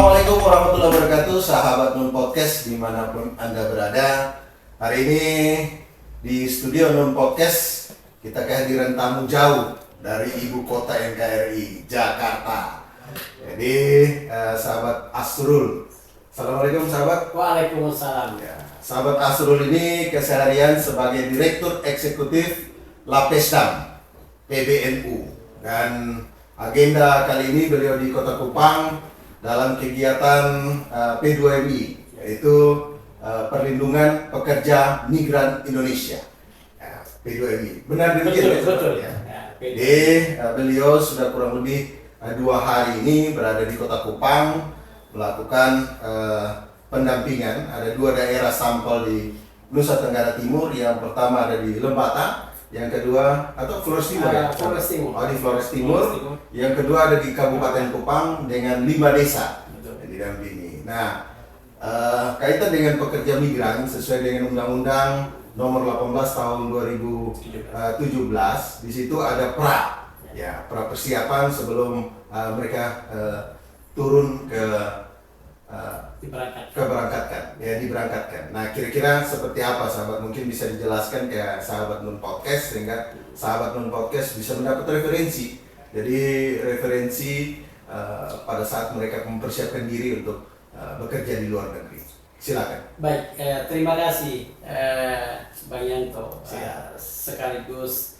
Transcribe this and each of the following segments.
Assalamualaikum warahmatullahi wabarakatuh, sahabat Nun Podcast dimanapun Anda berada. Hari ini di studio Nun Podcast kita kehadiran tamu jauh dari ibu kota NKRI, Jakarta. Jadi sahabat Asrul. Assalamualaikum sahabat. Waalaikumsalam. Ya, sahabat Asrul ini keseharian sebagai Direktur Eksekutif Lapesdam PBNU, dan agenda kali ini beliau di Kota Kupang dalam kegiatan P2MI, yaitu Perlindungan Pekerja Migran Indonesia, P2MI. Benar demikian? Betul. Ya. Jadi beliau sudah kurang lebih 2 hari ini berada di Kota Kupang melakukan pendampingan. Ada 2 daerah sampel di Nusa Tenggara Timur. Yang pertama ada di Lembata, yang kedua atau Flores Timur ya? Flores Timur. Oh, di Flores Timur. Yang kedua ada di Kabupaten Kupang dengan 5 desa yang didampingi. Nah, kaitan dengan pekerja migran sesuai dengan Undang-Undang Nomor 18 Tahun 2017, di situ ada pra persiapan sebelum mereka turun ke diberangkatkan. Nah, kira-kira seperti apa sahabat? Mungkin bisa dijelaskan ke sahabat Nun Podcast sehingga sahabat Nun Podcast bisa mendapat referensi. Jadi referensi pada saat mereka mempersiapkan diri untuk bekerja di luar negeri. Silakan. Baik, terima kasih Bang Yanto, sekaligus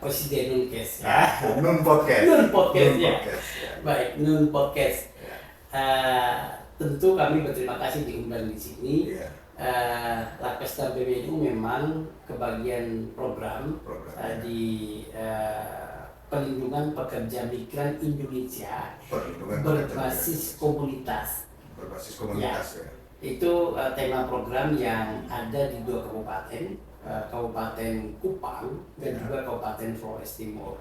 Presiden Nunkes. Nun Podcast. Nun Podcast, Nun ya. Podcast, ya. Baik, Nun Podcast. Tentu kami berterima kasih diundang di sini. Iya. Lapesdam PBNU memang kebagian program di Perlindungan Pekerja Migran Indonesia berbasis komunitas. Ya. Itu tema program yang ada di 2 kabupaten, Kabupaten Kupang dan juga Kabupaten Flores Timur.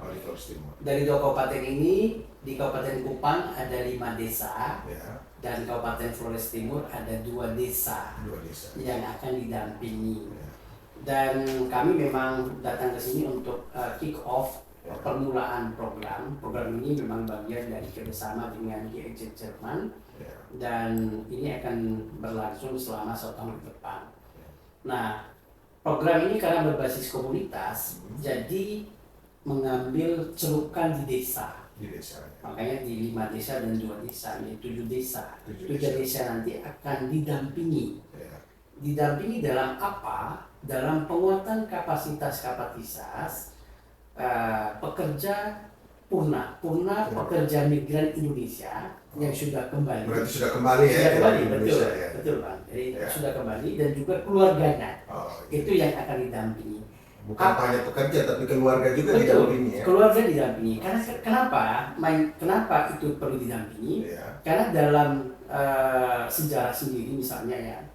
Dari 2 kabupaten ini, di Kabupaten Kupang ada 5 desa, dan Kabupaten Flores Timur ada 2 desa yang akan didampingi. Dan kami memang datang ke sini untuk kick off permulaan program. Program ini memang bagian dari kerjasama dengan GIZ Jerman, dan ini akan berlangsung selama 1 tahun ke depan. Nah, program ini karena berbasis komunitas, jadi mengambil celukan di desa. Makanya di 5 desa dan 2 desa, ini 7 desa. 7 desa nanti akan didampingi. Didampingi dalam apa? Dalam penguatan kapasitas pekerja pekerja migran Indonesia yang sudah kembali. Berarti sudah kembali ya? Sudah kembali, Indonesia, betul Bang. Jadi sudah kembali dan juga keluarganya. Itu yang akan didampingi. Bukan hanya pekerja tapi keluarga juga didampingi ya? Keluarga didampingi. Karena kenapa itu perlu didampingi? Karena dalam sejarah sendiri misalnya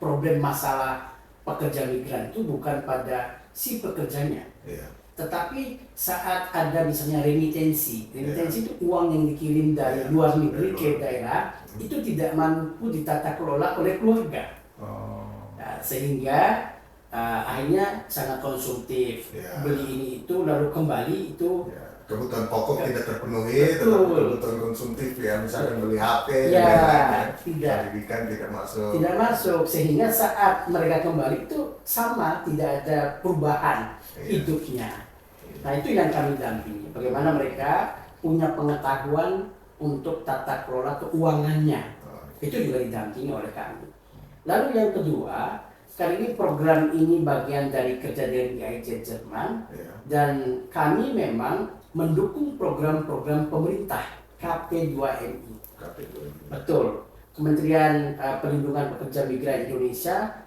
problem masalah pekerja migran itu bukan pada si pekerjanya. Tetapi saat ada misalnya remitensi itu uang yang dikirim dari luar negeri ke daerah, itu tidak mampu ditata kelola oleh keluarga. Sehingga akhirnya sangat konsumtif, beli ini itu lalu kembali itu kebutuhan pokok tidak terpenuhi, tetapi kebutuhan konsumtif misalkan beli HP pendidikan tidak masuk, sehingga saat mereka kembali itu sama, tidak ada perubahan hidupnya. Nah, itu yang kami dampingi, bagaimana mereka punya pengetahuan untuk tata kelola keuangannya. Itu juga didampingi oleh kami. Lalu yang kedua, kali ini program ini bagian dari kerja dari GIZ Jerman, dan kami memang mendukung program-program pemerintah KP2MI. Betul. Kementerian Perlindungan Pekerja Migran Indonesia,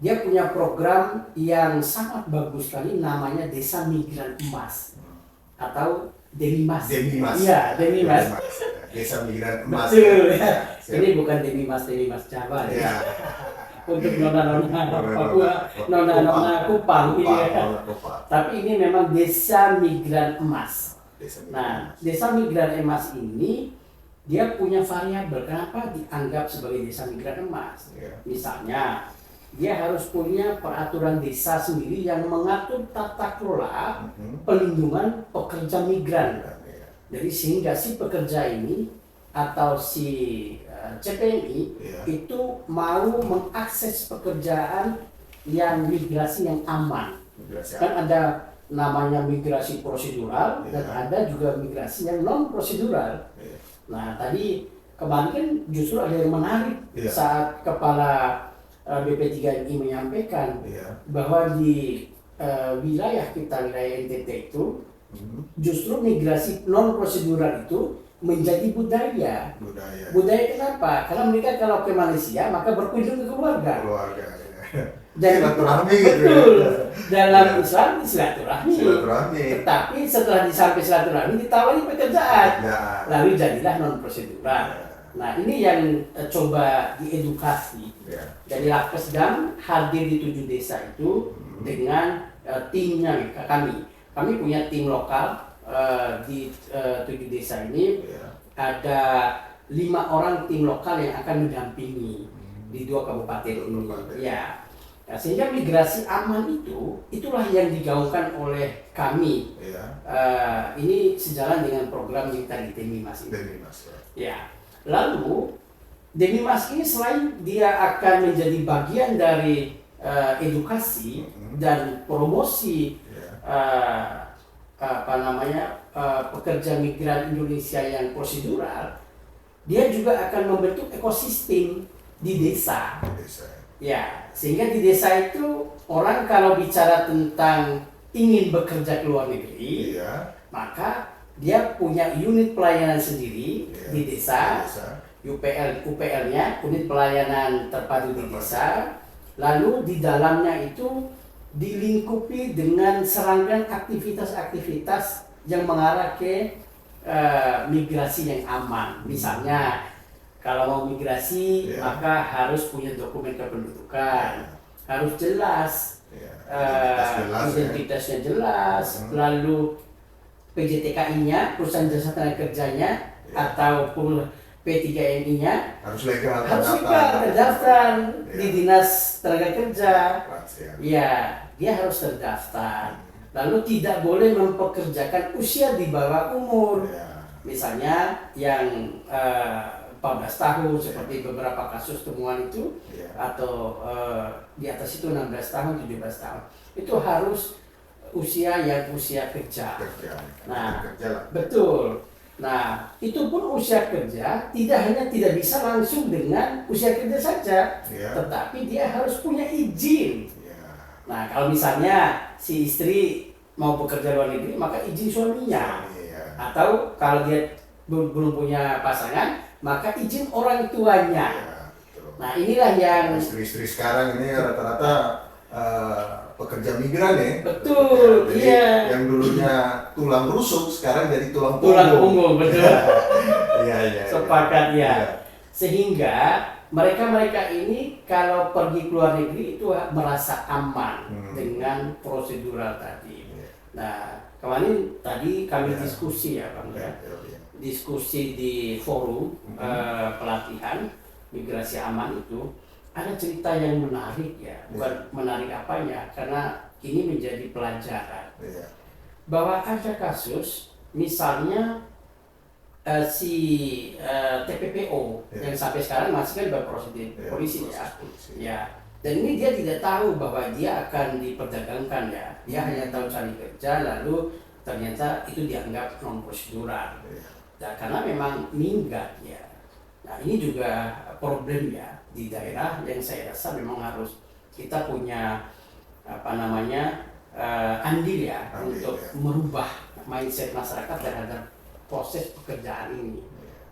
dia punya program yang sangat bagus sekali, namanya Desa Migran Emas atau Demimas. Iya, Demimas. Desa Migran Emas. Betul. Ini bukan Demimas Jawa ya. Untuk nona-nona Papua, nona-nona Kupang ini ya. Tapi ini memang Desa Migran Emas. Nah, Desa Migran Emas ini dia punya variabel. Kenapa dianggap sebagai Desa Migran Emas? Misalnya, dia harus punya peraturan desa sendiri yang mengatur tata kelola pelindungan pekerja migran. Jadi sehingga si pekerja ini atau si CPNI itu mau mengakses pekerjaan yang migrasi yang aman. Kan ada namanya migrasi prosedural dan ada juga migrasi yang non prosedural. Nah tadi kemarin kan justru ada yang menarik saat kepala BP3MI menyampaikan bahwa di wilayah kita, wilayah NTT itu justru migrasi non prosedural itu menjadi budaya. Budaya kenapa? Karena mereka kalau ke Malaysia maka berkunjung ke keluarga. Dan silaturahmi betul. Dalam Islam silaturahmi. Tetapi setelah sampai silaturahmi ditawari pekerjaan. Lalu jadilah non prosedural. Nah ini yang coba diedukasi. Jadi Lapkesdam hadir di 7 desa itu dengan timnya kami. Kami punya tim lokal di 7 desa ini. Ada 5 orang tim lokal yang akan mendampingi di 2 kabupaten ini. Ya. Nah, sehingga migrasi aman itulah yang digaungkan oleh kami. Ini sejalan dengan program yang tadi Demimas ini. Ya. Lalu Demimas ini selain dia akan menjadi bagian dari edukasi dan promosi pekerja migran Indonesia yang prosedural, dia juga akan membentuk ekosistem di desa. Ya, sehingga di desa itu orang kalau bicara tentang ingin bekerja ke luar negeri, maka dia punya unit pelayanan sendiri di desa. UPL-nya, unit pelayanan terpadu di desa. Lalu di dalamnya itu dilingkupi dengan serangkaian aktivitas-aktivitas yang mengarah ke migrasi yang aman. Misalnya kalau mau migrasi maka harus punya dokumen kependudukan, harus jelas, identitasnya jelas, lalu PJTKI-nya, perusahaan jasa tenaga kerjanya, ataupun P3MI-nya harus legal, terdaftar di dinas tenaga kerja. Ya, dia harus terdaftar. Lalu tidak boleh mempekerjakan usia di bawah umur. Misalnya yang 14 tahun seperti beberapa kasus temuan itu, atau di atas itu 16 tahun, 17 tahun. Itu harus usia kerja. Nah, betul. Nah, itu pun usia kerja tidak bisa langsung dengan usia kerja saja, tetapi dia harus punya izin. Nah, kalau misalnya si istri mau bekerja luar negeri, maka izin suaminya. Atau kalau dia belum punya pasangan, maka izin orang tuanya. Nah, inilah yang istri-istri sekarang ini rata-rata pekerja migran ya. Betul, iya. Yang dulunya tulang rusuk sekarang jadi tulang punggung, betul. Iya. Sepakat ya. Sehingga mereka ini kalau pergi ke luar negeri itu merasa aman dengan prosedural tadi. Nah, kemarin tadi kami diskusi ya Bang ya. Diskusi di forum pelatihan migrasi aman itu. Ada cerita yang menarik ya, bukan menarik apanya, karena ini menjadi pelajaran. Bahwa ada kasus, misalnya si TPPO yang sampai sekarang masih kan berproses di polisi ya. Dan ini dia tidak tahu bahwa dia akan diperdagangkan ya. Dia hanya tahu cari kerja, lalu ternyata itu dianggap non prosedural. Nah, karena memang minggat ya. Nah ini juga problem ya di daerah yang saya rasa memang harus kita punya andil ya untuk merubah mindset masyarakat terhadap proses pekerjaan ini.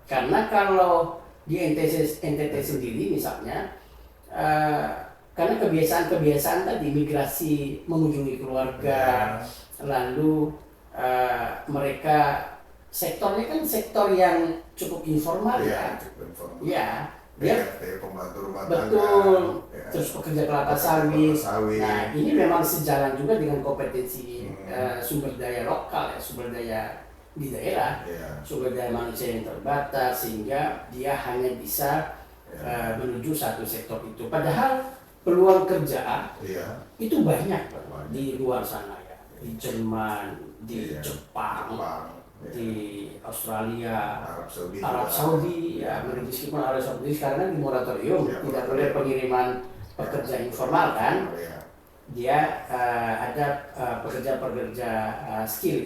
Karena kalau di NTT sendiri misalnya, karena kebiasaan tadi migrasi mengunjungi keluarga, lalu mereka sektornya kan sektor yang cukup informal ya. Dia pembantu rumah tangga. Betul. Terus pekerja kelapa sawit. Nah, ini memang sejalan juga dengan kompetensi sumber daya lokal ya, sumber daya di daerah, sumber daya manusia yang terbatas sehingga dia hanya bisa menuju satu sektor itu. Padahal peluang kerja itu banyak di luar sana ya, di Jerman, di Jepang. di Australia, Arab Saudi, ya meskipun Arab Saudi sekarang di moratorium, tidak boleh pengiriman pekerja informal kan, dia ada pekerja-pekerja skill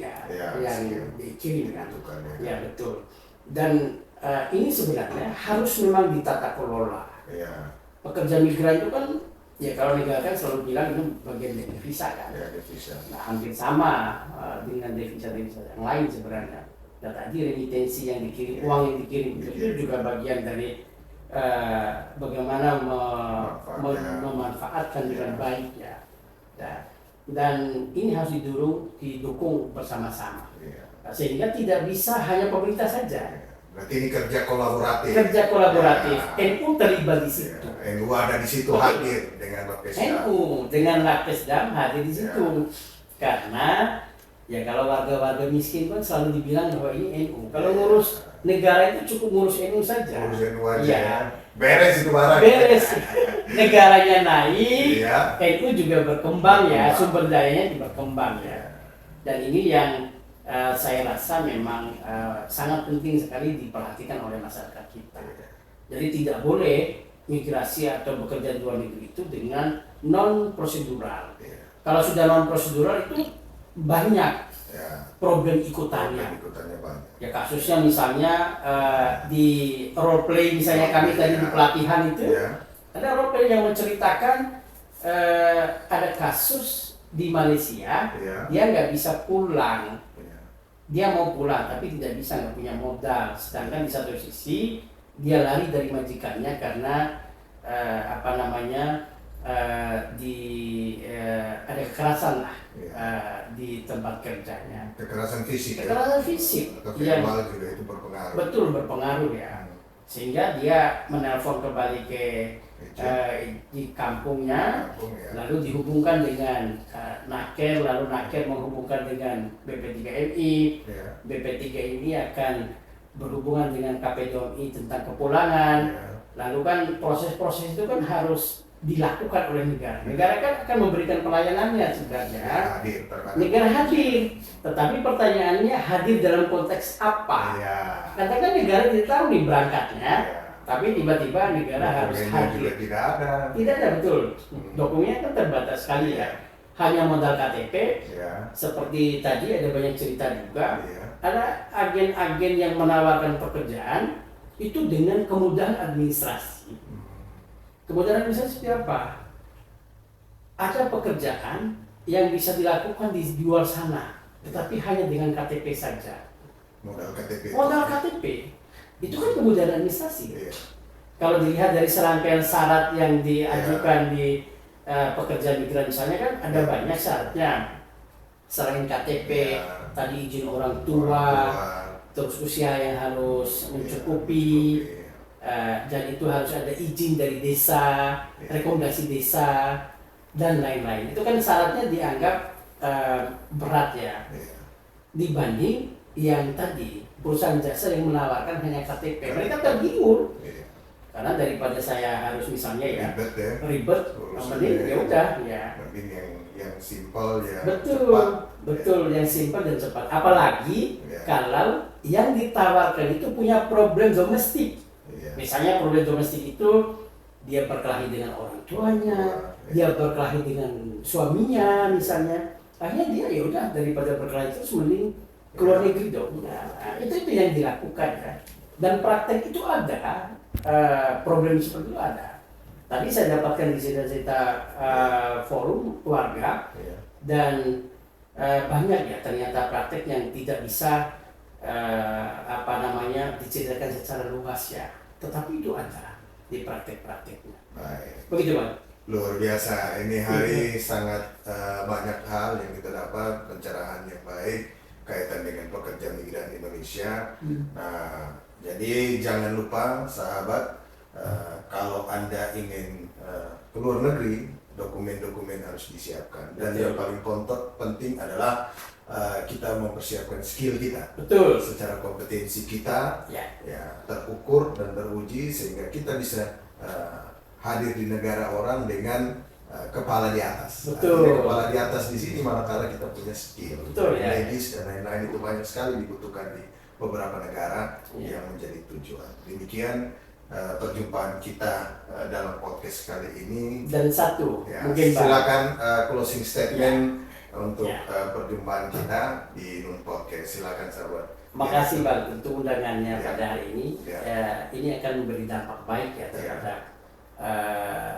yang dikirim kan, ya betul. Dan ini sebenarnya harus memang ditata kelola. Pekerja migran itu kan, ya kalau negara kan selalu bilang itu bagian dari devisa kan. Nah, hampir sama dengan devisa-devisa yang lain sebenarnya. Dan tadi remitensi yang dikirim, uang yang dikirim itu juga bagian dari bagaimana memanfaatkan dengan baik ya. Dan ini harus didukung bersama-sama. Sehingga tidak bisa hanya pemerintah saja. Berarti ini kerja kolaboratif. NU terlibat di situ. NU ada di situ hadir dengan Lapkesdam. NU dengan Lapkesdam hadir di situ. Karena ya kalau warga-warga miskin kan selalu dibilang bahwa ini NU. Kalau ngurus negara itu cukup ngurus NU saja. Ngurus NU aja. Ya. Beres itu barang. Beres. Negaranya naik, NU juga berkembang ya, sumber dayanya berkembang ya. Dan ini yang saya rasa memang sangat penting sekali diperhatikan oleh masyarakat kita. Jadi tidak boleh migrasi atau bekerja di luar negeri itu dengan non prosedural. Kalau sudah non prosedural itu banyak problem ikutannya. Ya kasusnya misalnya di role play misalnya kami tadi di pelatihan itu ada role play yang menceritakan ada kasus di Malaysia dia nggak bisa pulang. Dia mau pulang tapi tidak bisa, nggak punya modal. Sedangkan di satu sisi dia lari dari majikannya karena ada kekerasan lah di tempat kerjanya. Kekerasan fisik. Kekerasan fisik. Yang juga itu berpengaruh. Betul berpengaruh ya. Sehingga dia menelpon kembali ke di kampungnya, lalu dihubungkan dengan Naker, lalu Naker menghubungkan dengan BP3MI, BP3MI akan berhubungan dengan KPDOMI tentang kepulangan, lalu kan proses-proses itu kan harus dilakukan oleh negara. Negara kan akan memberikan pelayanannya sebenarnya. Negara hadir, tetapi pertanyaannya hadir dalam konteks apa? Katakan negara tidak tahu nih berangkatnya. Tapi tiba-tiba negara harus hadir. Tidak ada. Tidak ada, betul. Dokumennya kan terbatas sekali ya. Hanya modal KTP. Seperti tadi ada banyak cerita juga. Ada agen-agen yang menawarkan pekerjaan itu dengan kemudahan administrasi. Kemudahan administrasi seperti apa? Ada pekerjaan yang bisa dilakukan di luar sana, tetapi hanya dengan KTP saja. Modal KTP. Modal KTP. Itu kan kemudahan administrasi. Kalau dilihat dari serangkaian syarat yang diajukan di pekerja migran misalnya kan ada banyak syaratnya. Selain KTP, tadi izin orang tua, terus usia yang harus mencukupi, dan itu harus ada izin dari desa, rekomendasi desa, dan lain-lain. Itu kan syaratnya dianggap berat ya, dibanding yang tadi perusahaan jasa yang menawarkan hanya KTP. Mereka tergiur karena daripada saya harus misalnya ribet, ya udah ya. Yang simpel ya. Betul, yang simpel dan cepat. Apalagi kalau yang ditawarkan itu punya problem domestik. Misalnya problem domestik itu dia berkelahi dengan orang tuanya, dia berkelahi dengan suaminya misalnya. Akhirnya dia ya udah daripada berkelahi itu mending keluar negeri dong. Nah, itu yang dilakukan kan. Dan praktek itu ada, problem seperti itu ada. Tadi saya dapatkan di cerita-cerita forum keluarga dan banyak ya ternyata praktek yang tidak bisa diceritakan secara luas ya. Tetapi itu ada di praktek-prakteknya. Begitu Bang. Luar biasa. Ini hari sangat banyak hal yang kita dapat, pencerahan yang baik kaitan dengan pekerja migran Indonesia. Nah, jadi jangan lupa sahabat, kalau Anda ingin ke luar negeri, dokumen-dokumen harus disiapkan. Dan yang paling penting adalah kita mempersiapkan skill kita. Betul. Secara kompetensi kita terukur dan teruji sehingga kita bisa hadir di negara orang dengan kepala di atas. Betul. Artinya kepala di atas di sini manakala kita punya skill, Betul, ya. medis dan lain-lain itu banyak sekali dibutuhkan di beberapa negara yang menjadi tujuan. Demikian perjumpaan kita dalam podcast kali ini. Dan satu, ya, mungkin silakan closing statement untuk perjumpaan kita di Nun Podcast. Silakan sahabat. Makasih Bang untuk undangannya pada hari ini. Ya. Ini akan memberi dampak baik ya terhadap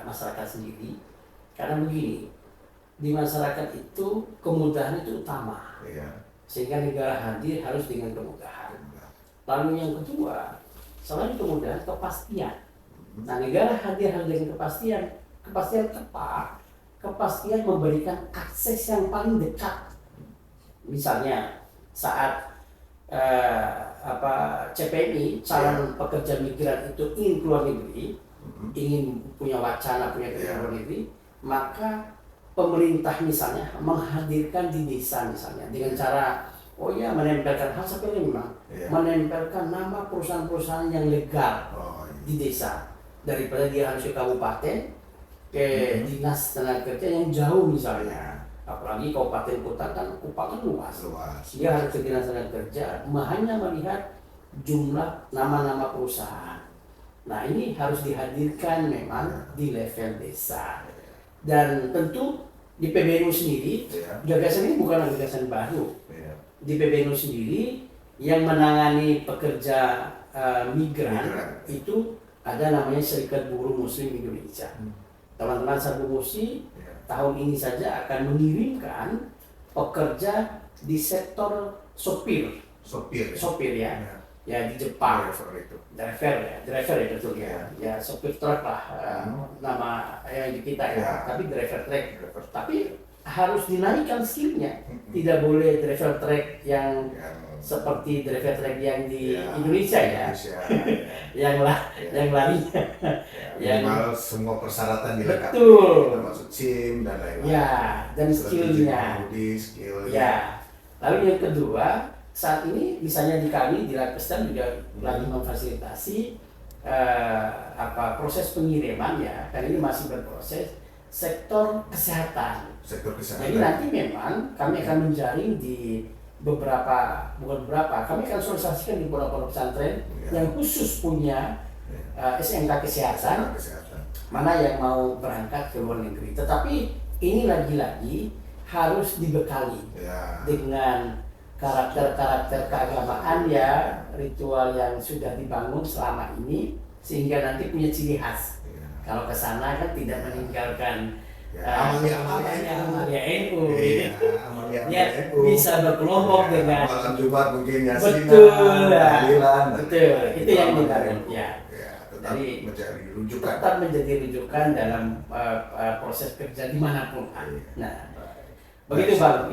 masyarakat sendiri. Karena begini, di masyarakat itu kemudahan itu utama. Ya. Sehingga negara hadir harus dengan kemudahan. Lalu yang kedua, selain kemudahan, kepastian. Nah, negara hadir harus dengan kepastian. Kepastian apa? Kepastian memberikan akses yang paling dekat. Misalnya saat CPMI, calon pekerja migran itu ingin keluar negeri, ingin punya wacana punya keluar negeri, maka pemerintah misalnya menghadirkan di desa misalnya dengan cara menempelkan hal seperti ini memang menempelkan nama perusahaan-perusahaan yang legal di desa, daripada dia harus ke kabupaten ke dinas tenaga kerja yang jauh misalnya, apalagi kabupaten kota kan Kupang kan luas. Dia harus ke dinas tenaga kerja hanya melihat jumlah nama-nama perusahaan. Nah, ini harus dihadirkan memang di level desa. Dan tentu di PBNU sendiri, gagasan ini bukanlah gagasan baru. Di PBNU sendiri yang menangani pekerja migran itu ada namanya Serikat Buruh Muslim Indonesia. Teman-teman Sarbu Musi tahun ini saja akan mengirimkan pekerja di sektor sopir ya. Ya di Jepang, driver ya betul ya sopir truk lah nama yang di kita tapi driver truk, tapi harus dinaikkan skillnya, tidak boleh driver truk yang seperti driver truk yang di Indonesia yang lari yang semua persyaratan dilengkapi, termasuk SIM dan lain-lain dan skillnya lalu yang kedua, saat ini misalnya di kami di Lapesdam juga lagi memfasilitasi proses pengiriman kan ini masih berproses sektor kesehatan. Jadi nanti memang kami akan menjaring di kami akan sosialisasikan di beberapa pesantren yang khusus punya SMK kesehatan, mana yang mau berangkat ke luar negeri. Tetapi ini lagi-lagi harus dibekali dengan karakter-karakter keagamaan ritual yang sudah dibangun selama ini sehingga nanti punya ciri khas. Kalau ke sana kan tidak meninggalkan amalia NU, bisa berkelompok dengan malam Jumat mungkin betul, itu yang dibangun tetap menjadi rujukan dalam proses kerja dimanapun. Nah, begitu Bang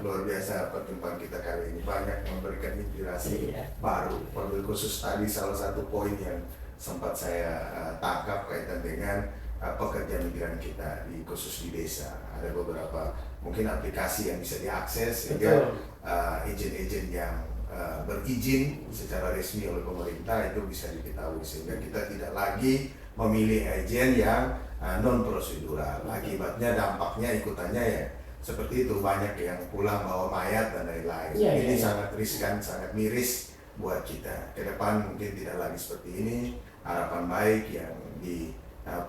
luar biasa pertemuan kita kali ini, banyak memberikan inspirasi baru. Khusus tadi salah satu poin yang sempat saya tangkap kaitan dengan pekerja migran kita khusus di desa. Ada beberapa mungkin aplikasi yang bisa diakses sehingga agent-agent yang berizin secara resmi oleh pemerintah itu bisa diketahui, sehingga kita tidak lagi memilih agen yang non prosedural. Akibatnya dampaknya ikutannya seperti itu, banyak yang pulang bawa mayat dan lain-lain. Ini sangat riskan, sangat miris buat kita. Ke depan mungkin tidak lagi seperti ini. Harapan baik yang di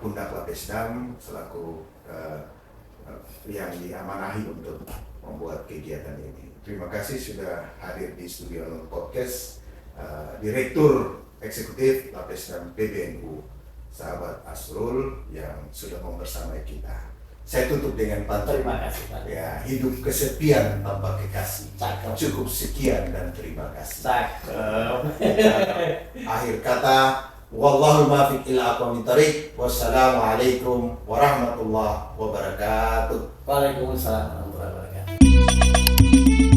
pundak Lapesdam selaku yang diamanahi untuk membuat kegiatan ini. Terima kasih sudah hadir di studio Nun Podcast, Direktur Eksekutif Lapesdam PBNU, sahabat Asrul yang sudah membersamai kita. Saya tutup dengan pantun. Terima kasih Pak. Hidup kesepian tanpa kekasih. Cakep. Cukup sekian dan terima kasih. Cakep. Akhir kata, wallahul muwaffiq ila aqwamit thariq. Wassalamualaikum warahmatullahi wabarakatuh. Waalaikumsalam warahmatullahi wabarakatuh.